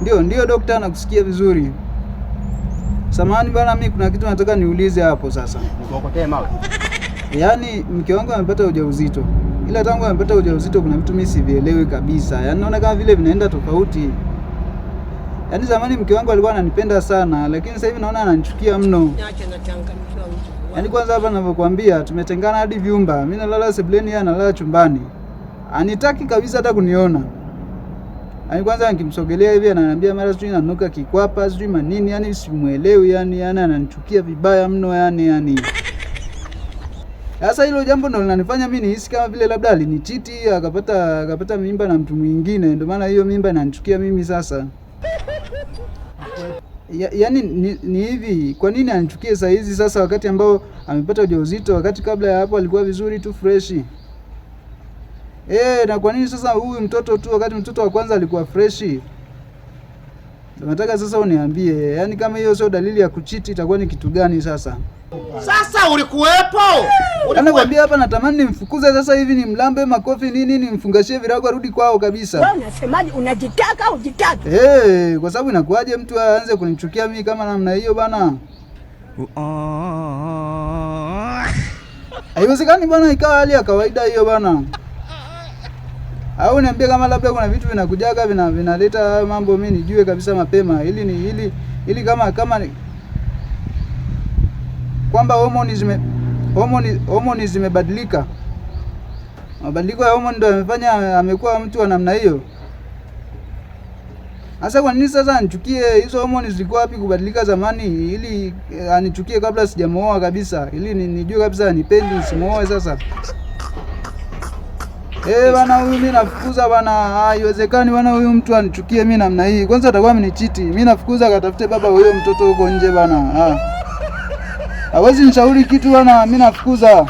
Ndio daktari, nakusikia vizuri. Samahani bana, mimi kuna kitu nataka niulize hapo sasa. Nikokotee mawe. Yaani mke wangu amepata ujauzito. Ila tangu amepata ujauzito kuna vitu mimi sivielewi kabisa. Yaani naona kama vile vinaenda tofauti. Yaani zamani mke wangu alikuwa ananipenda sana, lakini sasa hivi naona ananichukia mno. Niache na changamkiwa mtu. Yaani kwanza hapa ninavyokuambia tumetengana hadi vyumba. Mimi nalala sebuleni, yeye analala chumbani. Anitaki kabisa hata kuniona. Yaani kwanza nikimsogelea hivi ananiambia mara sijui nanuka kikwapa, sijui manini, yaani simuelewi, yaani ananichukia vibaya mno yani. Sasa hilo jambo ndo linanifanya mimi nihisi kama vile labda alinichiti akapata mimba na mtu mwingine, ndio maana hiyo mimba inanichukia mimi sasa. Yaani ni hivi, kwa nini anichukie saa hizi sasa wakati ambao amepata ujauzito, wakati kabla ya hapo alikuwa vizuri tu freshi? Na kwa nini sasa huyu mtoto tu wakati mtoto wa kwanza alikuwa freshi? Nataka sasa uniambie, yaani kama hiyo sio dalili ya kuchiti itakuwa ni kitu gani sasa? Sasa ulikuwepo? Anakuambia hapa natamani nimfukuze sasa hivi, nimlambe makofi nini, nimfungashie virago arudi kwao kabisa. Wewe unasemaje, unajitaka au jitaki? Kwa sababu inakuaje mtu aanze kunichukia mimi kama namna hiyo bana? Haiwezekani bana ikawa hali ya kawaida hiyo bana. Au niambie kama labda kuna vitu vinakujaga vinaleta mambo mimi nijue kabisa mapema ili kama kwamba homoni zimebadilika. Mabadiliko ya homoni ndio yamefanya amekuwa mtu wa namna hiyo. Sasa kwa nini sasa anichukie? Hizo homoni zilikuwa wapi kubadilika zamani ili anichukie kabla sijamuoa kabisa? Ili nijue kabisa anipendi simuoe sasa. Bana huyu mimi nafukuza bana. Haiwezekani bana huyu mtu anichukie mimi namna hii. Kwanza atakuwa amenichiti. Mimi nafukuza akatafute baba huyo mtoto huko nje bana. Hawezi nishauri kitu bana, mimi nafukuza.